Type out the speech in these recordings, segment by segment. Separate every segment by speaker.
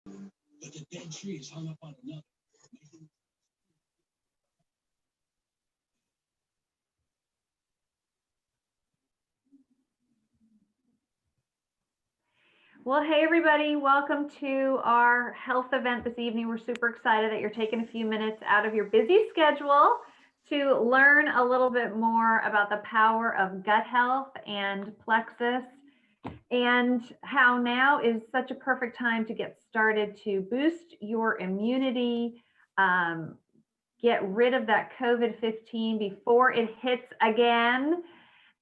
Speaker 1: But the dead tree is hung up on another.
Speaker 2: Well, hey everybody, welcome to our health event this evening. We're super excited that you're taking a few minutes out of your busy schedule to learn a little bit more about the power of gut health and plexus, and how now is such a perfect time to get started to boost your immunity, get rid of that COVID-15 before it hits again.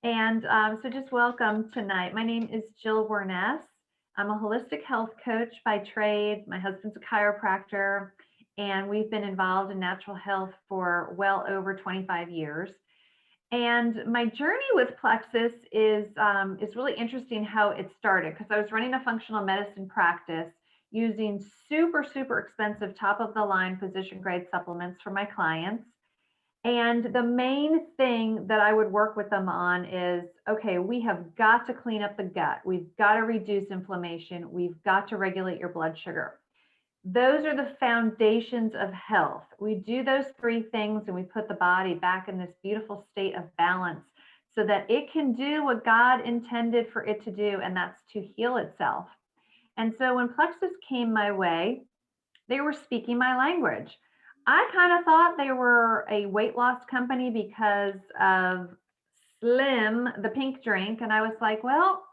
Speaker 2: And so just welcome tonight. My name is Jill Warness. I'm a holistic health coach by trade. My husband's a chiropractor, and we've been involved in natural health for well over 25 years. And my journey with Plexus is really interesting how it started, because I was running a functional medicine practice using super expensive top of the line physician grade supplements for my clients. And the main thing that I would work with them on is, okay, we have got to clean up the gut. We've got to reduce inflammation. We've got to regulate your blood sugar. Those are the foundations of health. We do those three things and we put the body back in this beautiful state of balance so that it can do what God intended for it to do, and that's to heal itself. And so when Plexus came my way, they were speaking my language. I kind of thought they were a weight loss company because of Slim, the pink drink. And I was like, well,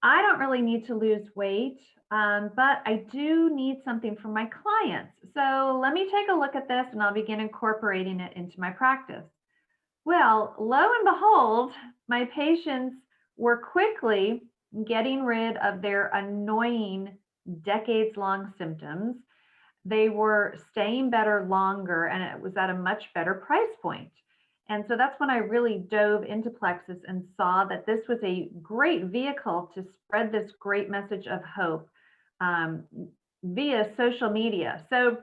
Speaker 2: I don't really need to lose weight, but I do need something for my clients. So let me take a look at this and I'll begin incorporating it into my practice. Well, lo and behold, my patients were quickly getting rid of their annoying decades-long symptoms. They were staying better longer, and it was at a much better price point. And so that's when I really dove into Plexus and saw that this was a great vehicle to spread this great message of hope um, via social media. So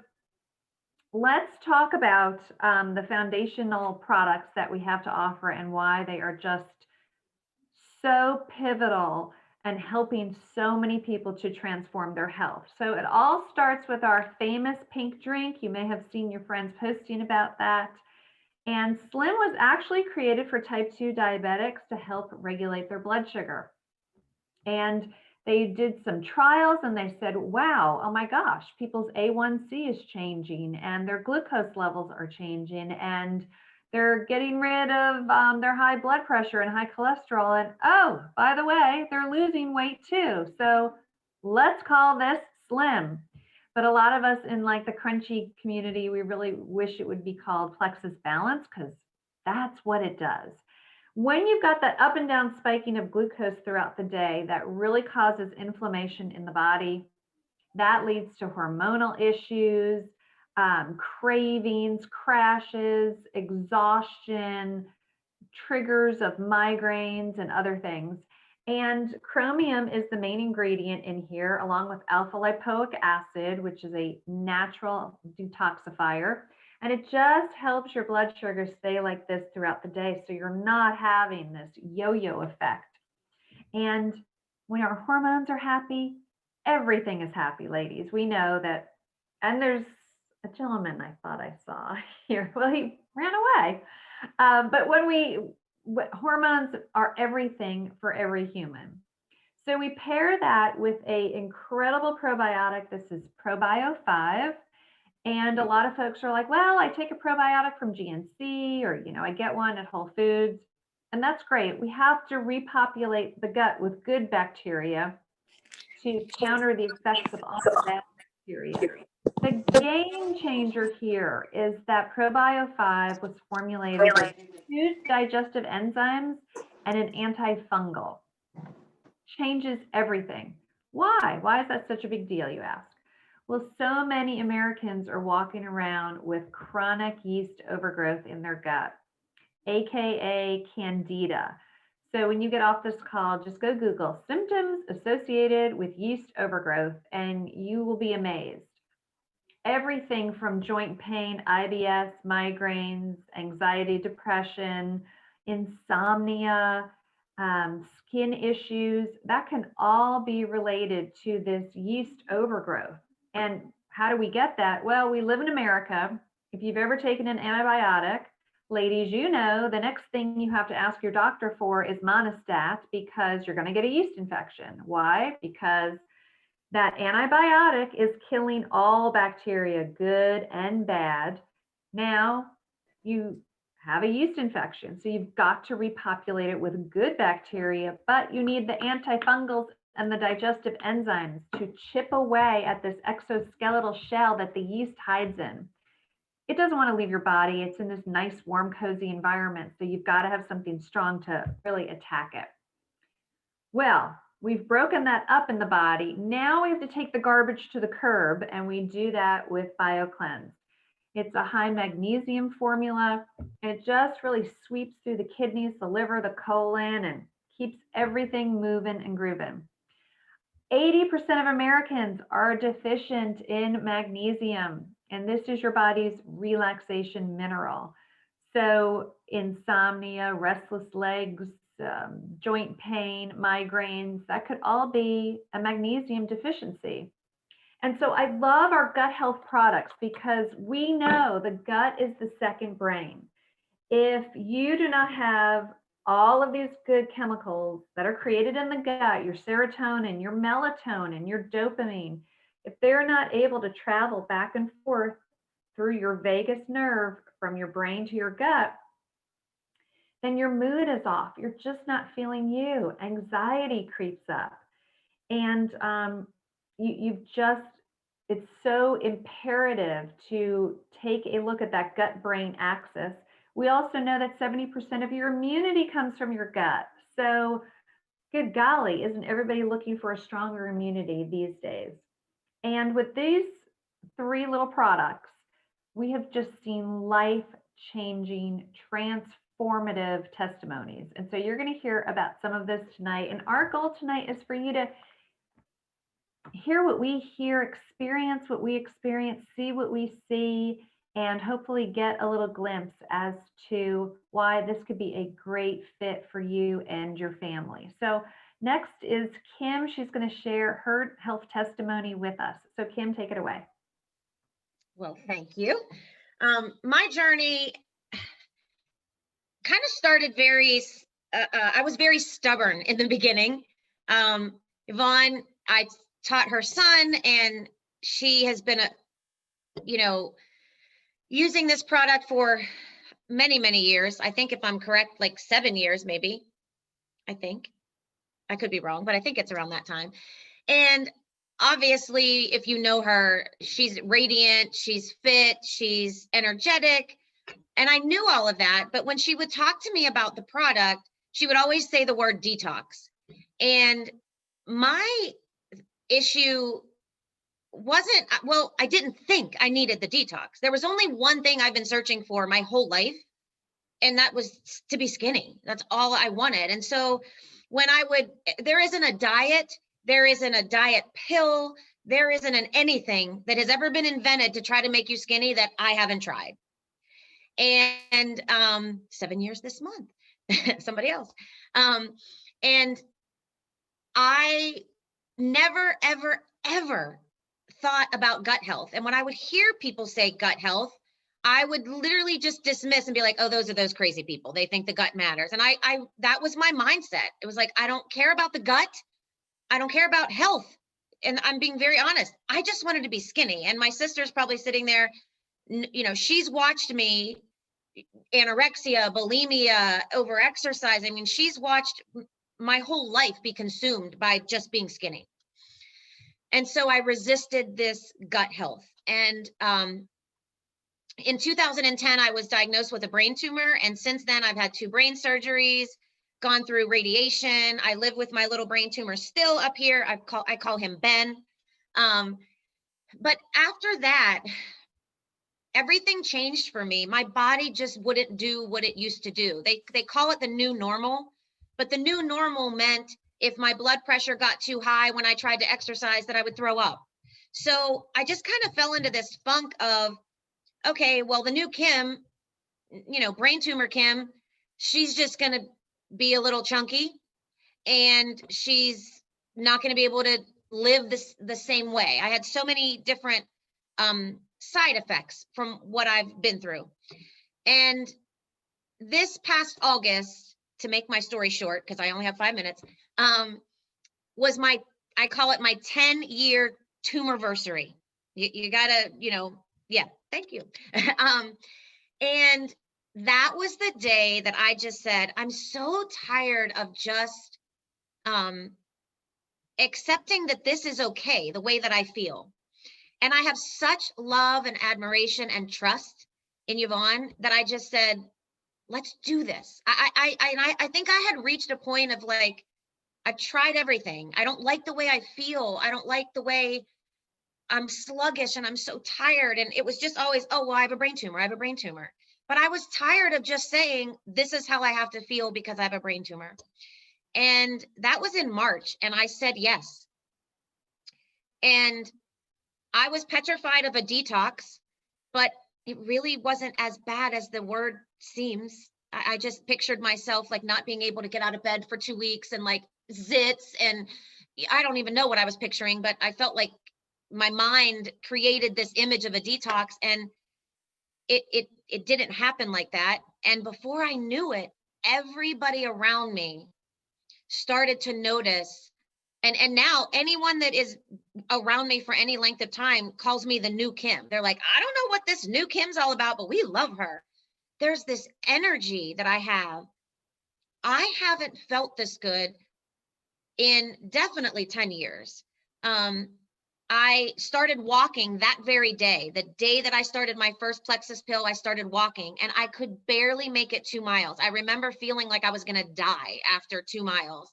Speaker 2: let's talk about the foundational products that we have to offer and why they are just so pivotal and helping so many people to transform their health. So it all starts with our famous pink drink. You may have seen your friends posting about that. And Slim was actually created for type 2 diabetics to help regulate their blood sugar. And they did some trials and they said, wow, oh my gosh, people's A1C is changing and their glucose levels are changing, and they're getting rid of their high blood pressure and high cholesterol. And oh, by the way, they're losing weight too. So let's call this Slim. But a lot of us in like the crunchy community, we really wish it would be called Plexus Balance, because that's what it does. When you've got that up and down spiking of glucose throughout the day, that really causes inflammation in the body. That leads to hormonal issues, cravings, crashes, exhaustion, triggers of migraines, and other things. And chromium is the main ingredient in here, along with alpha lipoic acid, which is a natural detoxifier. And it just helps your blood sugar stay like this throughout the day, so you're not having this yo-yo effect. And when our hormones are happy, everything is happy, ladies. We know that. And there's a gentleman I thought I saw here. Well, he ran away. But hormones are everything for every human. So we pair that with a incredible probiotic. This is ProBio 5. And a lot of folks are like, well, I take a probiotic from GNC, or, I get one at Whole Foods. And that's great. We have to repopulate the gut with good bacteria to counter the effects of all the bad bacteria. The game changer here is that ProBio 5 was formulated with 2 digestive enzymes and an antifungal. Changes everything. Why? Why is that such a big deal, you ask? Well, so many Americans are walking around with chronic yeast overgrowth in their gut, AKA Candida. So when you get off this call, just go Google symptoms associated with yeast overgrowth, and you will be amazed. Everything from joint pain, IBS, migraines, anxiety, depression, insomnia, skin issues, that can all be related to this yeast overgrowth. And how do we get that? Well, we live in America. If you've ever taken an antibiotic, ladies, you know the next thing you have to ask your doctor for is Monistat, because you're going to get a yeast infection. Why? Because that antibiotic is killing all bacteria, good and bad. Now you have a yeast infection, so you've got to repopulate it with good bacteria, but you need the antifungals and the digestive enzymes to chip away at this exoskeletal shell that the yeast hides in. It doesn't want to leave your body. It's in this nice, warm, cozy environment, so you've got to have something strong to really attack it. Well, we've broken that up in the body. Now we have to take the garbage to the curb, and we do that with BioCleanse. It's a high magnesium formula. It just really sweeps through the kidneys, the liver, the colon, and keeps everything moving and grooving. 80% of Americans are deficient in magnesium, and this is your body's relaxation mineral. So insomnia, restless legs, joint pain, migraines, that could all be a magnesium deficiency. And so I love our gut health products because we know the gut is the second brain. If you do not have all of these good chemicals that are created in the gut, your serotonin, your melatonin, your dopamine, if they're not able to travel back and forth through your vagus nerve from your brain to your gut, then your mood is off. You're just not feeling you. Anxiety creeps up. And it's so imperative to take a look at that gut-brain axis. We also know that 70% of your immunity comes from your gut. So good golly, isn't everybody looking for a stronger immunity these days? And with these 3 little products, we have just seen life-changing, transformative testimonies. And so you're going to hear about some of this tonight. And our goal tonight is for you to hear what we hear, experience what we experience, see what we see, and hopefully get a little glimpse as to why this could be a great fit for you and your family. So next is Kim. She's going to share her health testimony with us. So Kim, take it away.
Speaker 3: Well, thank you. My journey kind of started I was very stubborn in the beginning. Yvonne, I taught her son, and she has been, using this product for many, many years. I think if I'm correct, like 7 years, maybe. I think. I could be wrong, but I think it's around that time. And obviously, if you know her, she's radiant, she's fit, she's energetic. And I knew all of that. But when she would talk to me about the product, she would always say the word detox. And my issue wasn't, well, I didn't think I needed the detox. There was only one thing I've been searching for my whole life, and that was to be skinny. That's all I wanted. And so when there isn't a diet, there isn't a diet pill, there isn't anything that has ever been invented to try to make you skinny that I haven't tried. And 7 years this month, somebody else. And I never, ever, ever thought about gut health. And when I would hear people say gut health, I would literally just dismiss and be like, oh, those are those crazy people. They think the gut matters. And that was my mindset. It was like, I don't care about the gut. I don't care about health. And I'm being very honest. I just wanted to be skinny. And my sister's probably sitting there, she's watched me anorexia, bulimia, overexercise. I mean, she's watched my whole life be consumed by just being skinny. And so I resisted this gut health. And in 2010, I was diagnosed with a brain tumor. And since then, I've had 2 brain surgeries, gone through radiation. I live with my little brain tumor still up here. I call him Ben. But after that, everything changed for me. My body just wouldn't do what it used to do. They call it the new normal, but the new normal meant if my blood pressure got too high when I tried to exercise, that I would throw up. So I just kind of fell into this funk of, okay, well, the new Kim, brain tumor Kim, she's just going to be a little chunky, and she's not going to be able to live the same way. I had so many different side effects from what I've been through. And this past August, to make my story short, because I only have 5 minutes, was I call it my 10-year tumorversary. You gotta, yeah, thank you. And that was the day that I just said, I'm so tired of just accepting that this is okay, the way that I feel. And I have such love and admiration and trust in Yvonne that I just said, let's do this. I think I had reached a point of like, I've tried everything. I don't like the way I feel. I don't like the way I'm sluggish and I'm so tired. And it was just always, oh, well, I have a brain tumor. I have a brain tumor. But I was tired of just saying, this is how I have to feel because I have a brain tumor. And that was in March. And I said yes. And I was petrified of a detox, but it really wasn't as bad as the word seems. I just pictured myself like not being able to get out of bed for 2 weeks and like zits. And I don't even know what I was picturing, but I felt like my mind created this image of a detox, and it didn't happen like that. And before I knew it, everybody around me started to notice. And now anyone that is around me for any length of time calls me the new Kim. They're like, I don't know what this new Kim's all about, but we love her. There's this energy that I have. I haven't felt this good in definitely 10 years. I started walking that very day. The day that I started my first Plexus pill, I started walking and I could barely make it 2 miles. I remember feeling like I was going to die after 2 miles.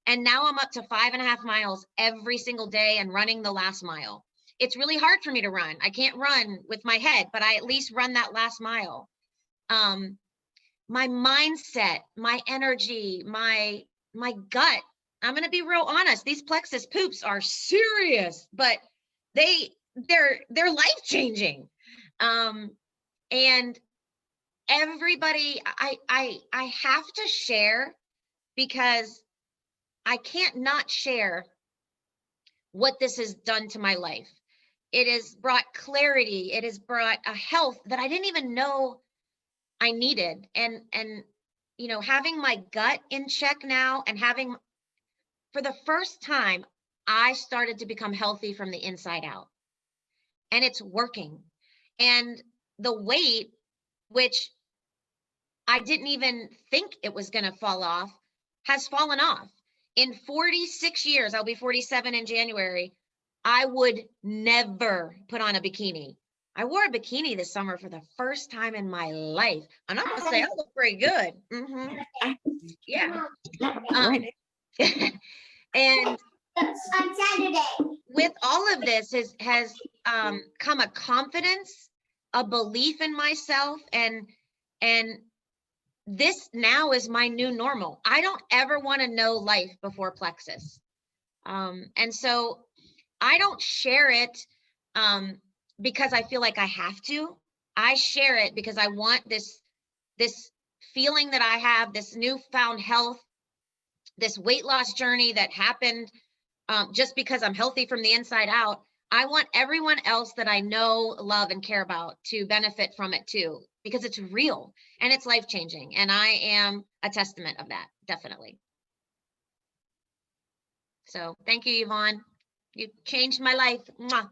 Speaker 3: And now I'm up to 5.5 miles every single day and running the last mile. It's really hard for me to run. I can't run with my head, but I at least run that last mile. My mindset, my energy, my gut, I'm going to be real honest. These Plexus poops are serious, but they're life-changing. And everybody, I have to share, because I can't not share what this has done to my life. It has brought clarity. It has brought a health that I didn't even know I needed. And having my gut in check now, and having, for the first time, I started to become healthy from the inside out. And it's working. And the weight, which I didn't even think it was going to fall off, has fallen off. In 46 years, I'll be 47 in January, I would never put on a bikini. I wore a bikini this summer for the first time in my life. And I'm going to say I look pretty good. Yeah. And on Saturday, with all of this has come a confidence, a belief in myself, and this now is my new normal. I don't ever want to know life before Plexus. And so I don't share it because I feel like I have to. I share it because I want this feeling that I have, this newfound health, this weight loss journey that happened just because I'm healthy from the inside out. I want everyone else that I know, love, and care about to benefit from it too, because it's real and it's life-changing. And I am a testament of that, definitely. So thank you, Yvonne. You changed my life. Mwah.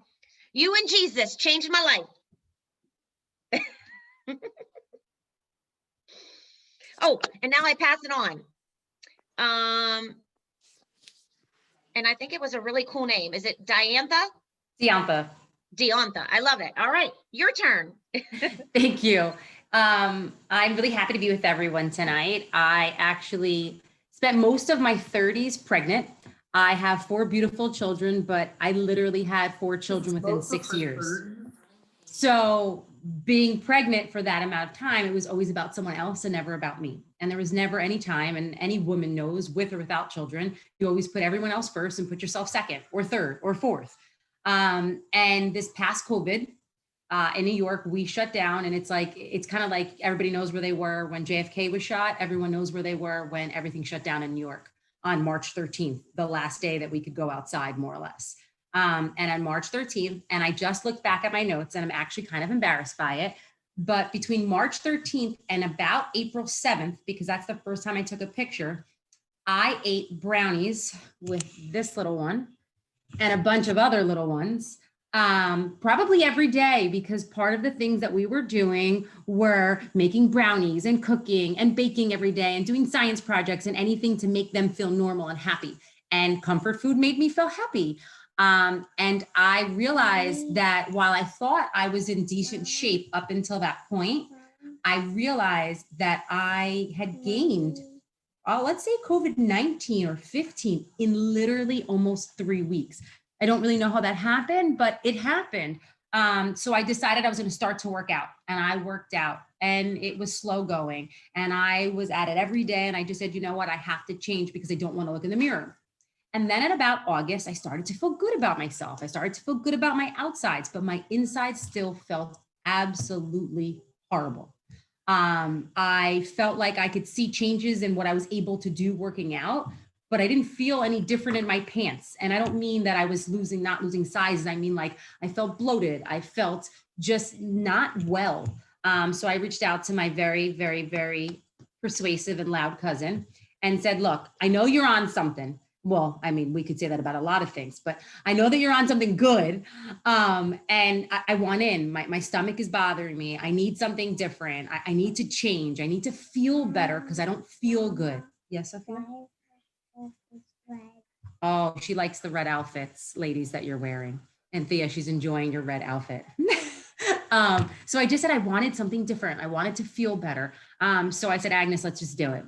Speaker 3: You and Jesus changed my life. Oh, and now I pass it on. And I think it was a really cool name. Is it Diantha?
Speaker 4: Diantha.
Speaker 3: Diantha. I love it. All right, your turn.
Speaker 4: Thank you. I'm really happy to be with everyone tonight. I actually spent most of my 30s pregnant. I have 4 beautiful children, but I literally had 4 children within 6 years. So being pregnant for that amount of time, it was always about someone else and never about me. And there was never any time, and any woman knows, with or without children, you always put everyone else first and put yourself second or third or fourth. And this past COVID in New York, we shut down, and it's kind of like everybody knows where they were when JFK was shot. Everyone knows where they were when everything shut down in New York. on March 13th, the last day that we could go outside, more or less. And on March 13th, and I just looked back at my notes and I'm actually kind of embarrassed by it, but between March 13th and about April 7th, because that's the first time I took a picture, I ate brownies with this little one and a bunch of other little ones, probably every day, because part of the things that we were doing were making brownies and cooking and baking every day and doing science projects and anything to make them feel normal and happy. And comfort food made me feel happy. And I realized that while I thought I was in decent shape up until that point, I realized that I had gained, let's say COVID-19 or 15 in literally almost 3 weeks. I don't really know how that happened, but it happened. So I decided I was going to start to work out, and I worked out, and it was slow going, and I was at it every day. And I just said, you know what, I have to change because I don't want to look in the mirror. And then at about August, I started to feel good about myself. I started to feel good about my outsides, but my insides still felt absolutely horrible. I felt like I could see changes in what I was able to do working out, but I didn't feel any different in my pants. And I don't mean that I was not losing sizes. I mean, like, I felt bloated. I felt just not well. So I reached out to my very, very, very persuasive and loud cousin and said, look, I know you're on something. Well, I mean, we could say that about a lot of things, but I know that you're on something good. And I want in. My stomach is bothering me. I need something different. I need to change. I need to feel better because I don't feel good. Yes, Sophia? Oh, she likes the red outfits, ladies, that you're wearing. And Thea, she's enjoying your red outfit. So I just said I wanted something different. I wanted to feel better. So I said, Agnes, let's just do it.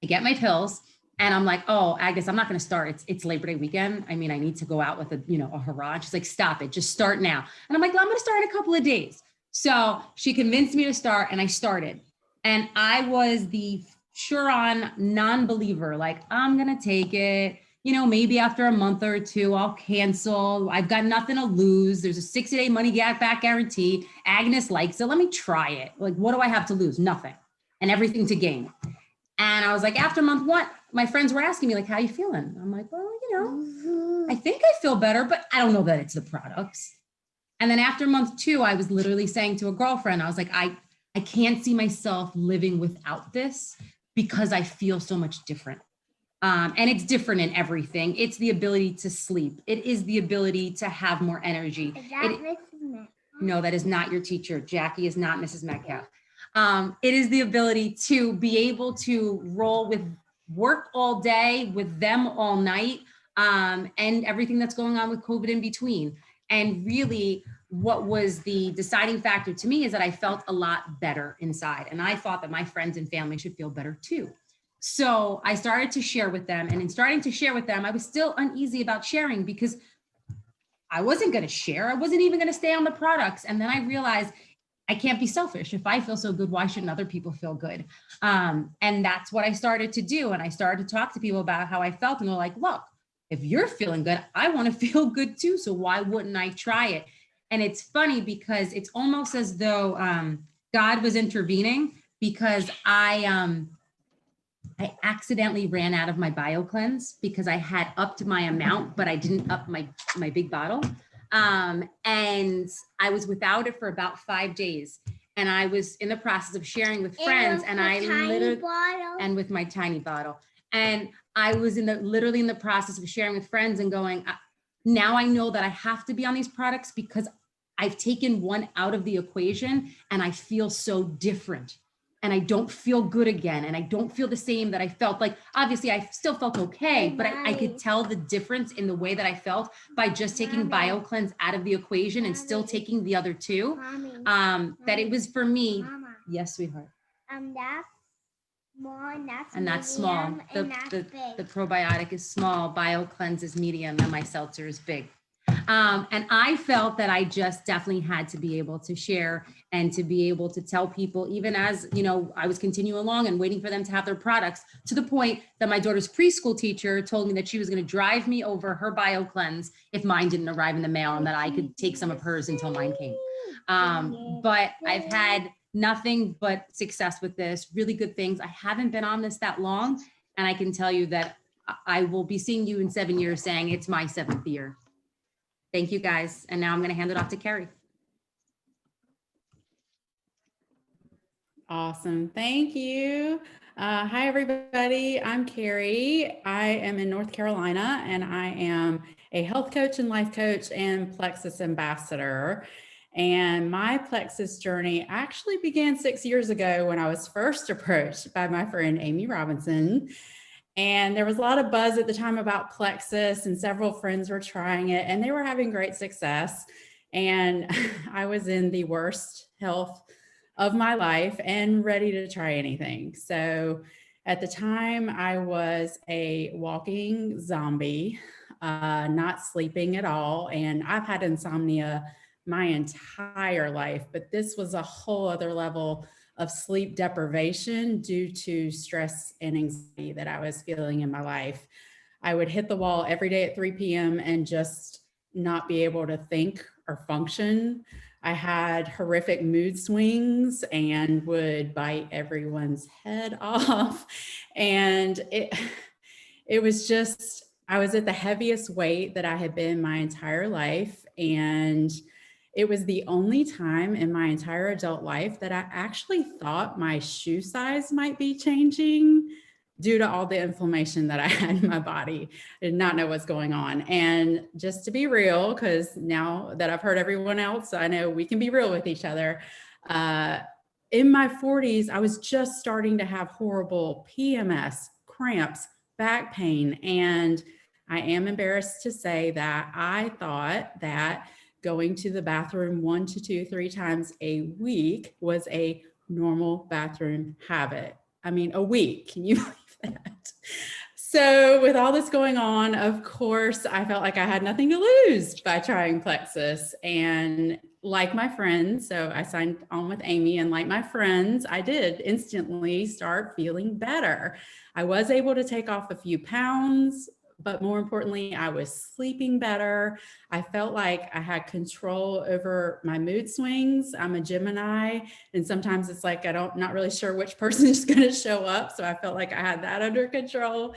Speaker 4: I get my pills. And I'm like, oh, Agnes, I'm not going to start. It's Labor Day weekend. I mean, I need to go out with a hurrah. She's like, stop it. Just start now. And I'm like, well, I'm going to start in a couple of days. So she convinced me to start, and I started. And I was the sure on non-believer. Like, I'm going to take it. Maybe after a month or two, I'll cancel. I've got nothing to lose. There's a 60-day money back guarantee. Agnes likes it. Let me try it. Like, what do I have to lose? Nothing. And everything to gain. And I was like, after month one, my friends were asking me, like, how you feeling? I'm like, well, I think I feel better, but I don't know that it's the products. And then after month two, I was literally saying to a girlfriend, I was like, I can't see myself living without this because I feel so much different. And it's different in everything. It's the ability to sleep. It is the ability to have more energy.
Speaker 5: Is that Mrs. Metcalf?
Speaker 4: No, that is not your teacher. Jackie is not Mrs. Metcalf. It is the ability to be able to roll with work all day, with them all night, and everything that's going on with COVID in between. And really, what was the deciding factor to me is that I felt a lot better inside. And I thought that my friends and family should feel better too. So I started to share with them. And in starting to share with them, I was still uneasy about sharing because I wasn't going to share. I wasn't even going to stay on the products. And then I realized I can't be selfish. If I feel so good, why shouldn't other people feel good? And that's what I started to do. And I started to talk to people about how I felt. And they're like, look, if you're feeling good, I want to feel good too. So why wouldn't I try it? And it's funny because it's almost as though God was intervening because I accidentally ran out of my BioCleanse because I had upped my amount, but I didn't up my big bottle. And I was without it for about 5 days. And I was in the process of sharing with friends, and I literally, and with my tiny bottle. And I was literally in the process of sharing with friends and going, now I know that I have to be on these products because I've taken one out of the equation and I feel so different. And I don't feel good again. And I don't feel the same that I felt. Like, obviously I still felt okay, but I could tell the difference in the way that I felt by just taking BioCleanse out of the equation and still taking the other two. That it was for me.
Speaker 5: Mama,
Speaker 4: Yes, sweetheart.
Speaker 5: that's small,
Speaker 4: And that's small. The probiotic is small, BioCleanse is medium, and my seltzer is big. And I felt that I just definitely had to be able to share and to be able to tell people, even as, I was continuing along and waiting for them to have their products, to the point that my daughter's preschool teacher told me that she was going to drive me over her BioCleanse if mine didn't arrive in the mail and that I could take some of hers until mine came. But I've had nothing but success with this, really good things. I haven't been on this that long. And I can tell you that I will be seeing you in 7 years saying it's my 7th year. Thank you guys. And now I'm going to hand it off to Carrie.
Speaker 6: Awesome. Thank you. Hi, everybody. I'm Carrie. I am in North Carolina, and I am a health coach and life coach and Plexus ambassador. And my Plexus journey actually began 6 years ago when I was first approached by my friend Amy Robinson. And there was a lot of buzz at the time about Plexus, and several friends were trying it, and they were having great success. And I was in the worst health of my life and ready to try anything. So at the time, I was a walking zombie, not sleeping at all. And I've had insomnia my entire life, but this was a whole other level of sleep deprivation due to stress and anxiety that I was feeling in my life. I would hit the wall every day at 3 p.m. and just not be able to think or function. I had horrific mood swings and would bite everyone's head off. And it was just, I was at the heaviest weight that I had been my entire life. And it was the only time in my entire adult life that I actually thought my shoe size might be changing due to all the inflammation that I had in my body. I did not know what's going on. And just to be real, because now that I've heard everyone else, I know we can be real with each other. In my 40s, I was just starting to have horrible PMS, cramps, back pain. And I am embarrassed to say that I thought that going to the bathroom 1 to 2, 3 times a week was a normal bathroom habit. I mean, a week, can you believe that? So with all this going on, of course, I felt like I had nothing to lose by trying Plexus. And like my friends, so I signed on with Amy, and like my friends, I did instantly start feeling better. I was able to take off a few pounds, but more importantly, I was sleeping better. I felt like I had control over my mood swings. I'm a Gemini, and sometimes it's like not really sure which person is going to show up. So I felt like I had that under control.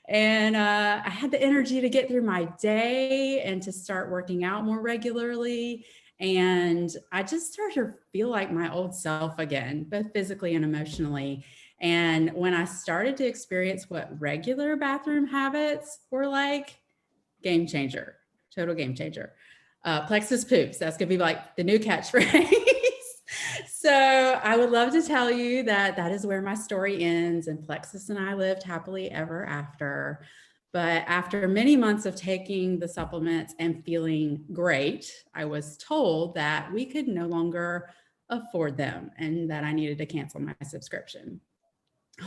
Speaker 6: And I had the energy to get through my day and to start working out more regularly. And I just started to feel like my old self again, both physically and emotionally. And when I started to experience what regular bathroom habits were like, game changer, total game changer. Plexus poops, that's gonna be like the new catchphrase. So I would love to tell you that that is where my story ends, and Plexus and I lived happily ever after. But after many months of taking the supplements and feeling great, I was told that we could no longer afford them and that I needed to cancel my subscription.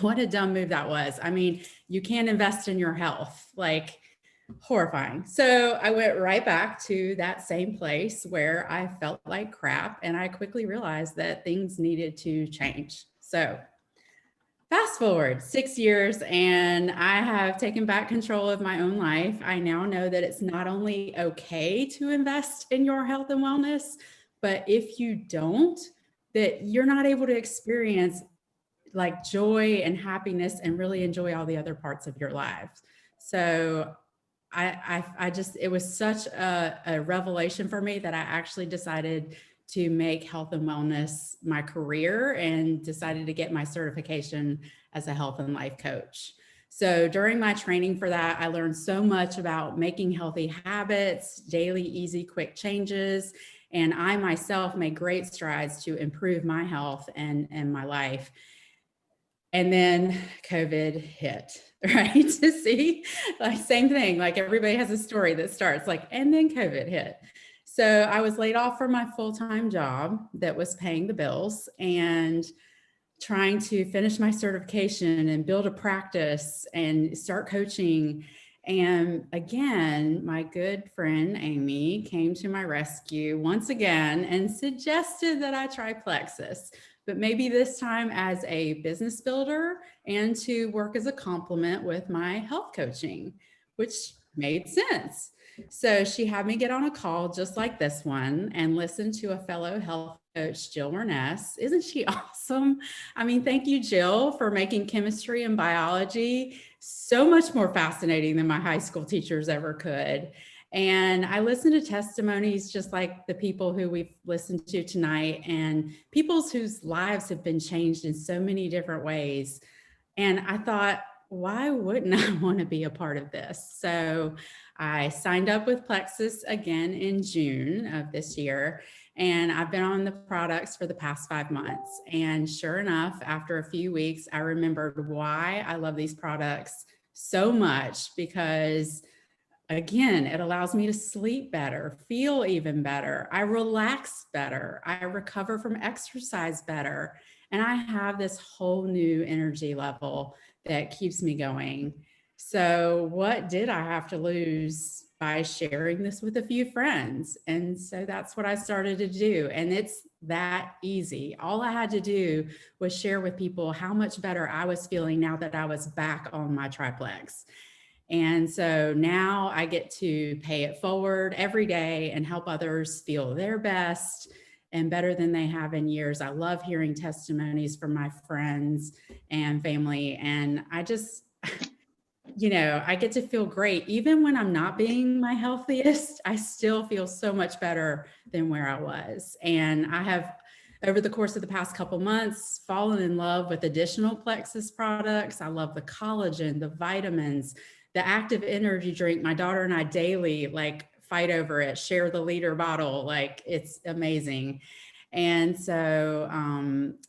Speaker 6: What a dumb move that was. I mean, you can't invest in your health, like horrifying. So I went right back to that same place where I felt like crap. And I quickly realized that things needed to change. So fast forward 6 years, and I have taken back control of my own life. I now know that it's not only okay to invest in your health and wellness, but if you don't, that you're not able to experience like joy and happiness and really enjoy all the other parts of your lives. So I just, it was such a revelation for me that I actually decided to make health and wellness my career and decided to get my certification as a health and life coach. So during my training for that, I learned so much about making healthy habits, daily, easy, quick changes. And I myself made great strides to improve my health and my life. And then COVID hit, right? See, like same thing, like everybody has a story that starts like, and then COVID hit. So I was laid off from my full-time job that was paying the bills and trying to finish my certification and build a practice and start coaching. And again, my good friend Amy came to my rescue once again and suggested that I try Plexus, but maybe this time as a business builder and to work as a complement with my health coaching, which made sense. So she had me get on a call just like this one and listen to a fellow health coach, Jill Murness. Isn't she awesome? I mean, thank you, Jill, for making chemistry and biology so much more fascinating than my high school teachers ever could. And I listened to testimonies just like the people who we've listened to tonight, and people's whose lives have been changed in so many different ways. And I thought, why wouldn't I want to be a part of this? So I signed up with Plexus again in June of this year, and I've been on the products for the past 5 months. And sure enough, after a few weeks, I remembered why I love these products so much, because again, it allows me to sleep better, feel even better. I relax better. I recover from exercise better. And I have this whole new energy level that keeps me going. So what did I have to lose by sharing this with a few friends? And so that's what I started to do. And it's that easy. All I had to do was share with people how much better I was feeling now that I was back on my triplex. And so now I get to pay it forward every day and help others feel their best and better than they have in years. I love hearing testimonies from my friends and family. And I just, I get to feel great. Even when I'm not being my healthiest, I still feel so much better than where I was. And I have, over the course of the past couple months, fallen in love with additional Plexus products. I love the collagen, the vitamins, the active energy drink. My daughter and I daily fight over it, share the liter bottle. It's amazing. And so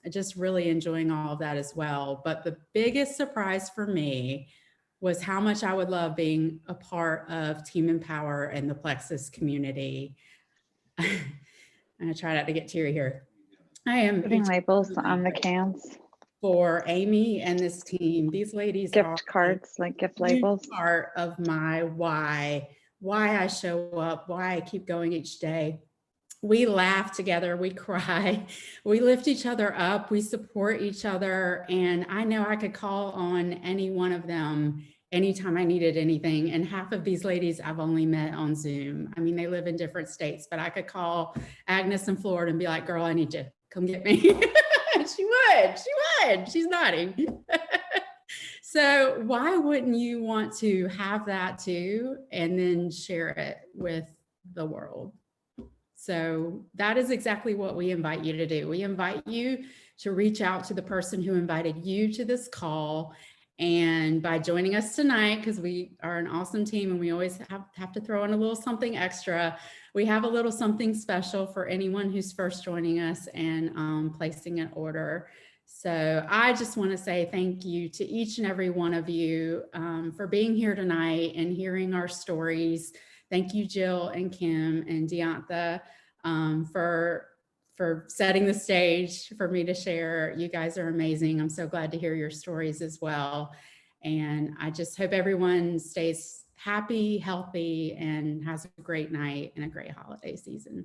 Speaker 6: just really enjoying all of that as well. But the biggest surprise for me was how much I would love being a part of Team Empower and the Plexus community. I'm gonna try not to get teary here. I am
Speaker 7: Putting labels on the cans,
Speaker 6: for Amy and this team. These ladies are
Speaker 7: gift cards, like gift
Speaker 6: a huge
Speaker 7: labels.
Speaker 6: part of my why I show up, why I keep going each day. We laugh together, we cry, we lift each other up, we support each other. And I know I could call on any one of them anytime I needed anything. And half of these ladies I've only met on Zoom. I mean, they live in different states, but I could call Agnes in Florida and be like, girl, I need you, come get me. She would, she's nodding. So why wouldn't you want to have that too, and then share it with the world? So that is exactly what we invite you to do. We invite you to reach out to the person who invited you to this call. And by joining us tonight, because we are an awesome team and we always have to throw in a little something extra, we have a little something special for anyone who's first joining us and placing an order. So I just want to say thank you to each and every one of you for being here tonight and hearing our stories. Thank you, Jill and Kim and Deonta, for setting the stage for me to share. You guys are amazing. I'm so glad to hear your stories as well. And I just hope everyone stays happy, healthy, and has a great night and a great holiday season.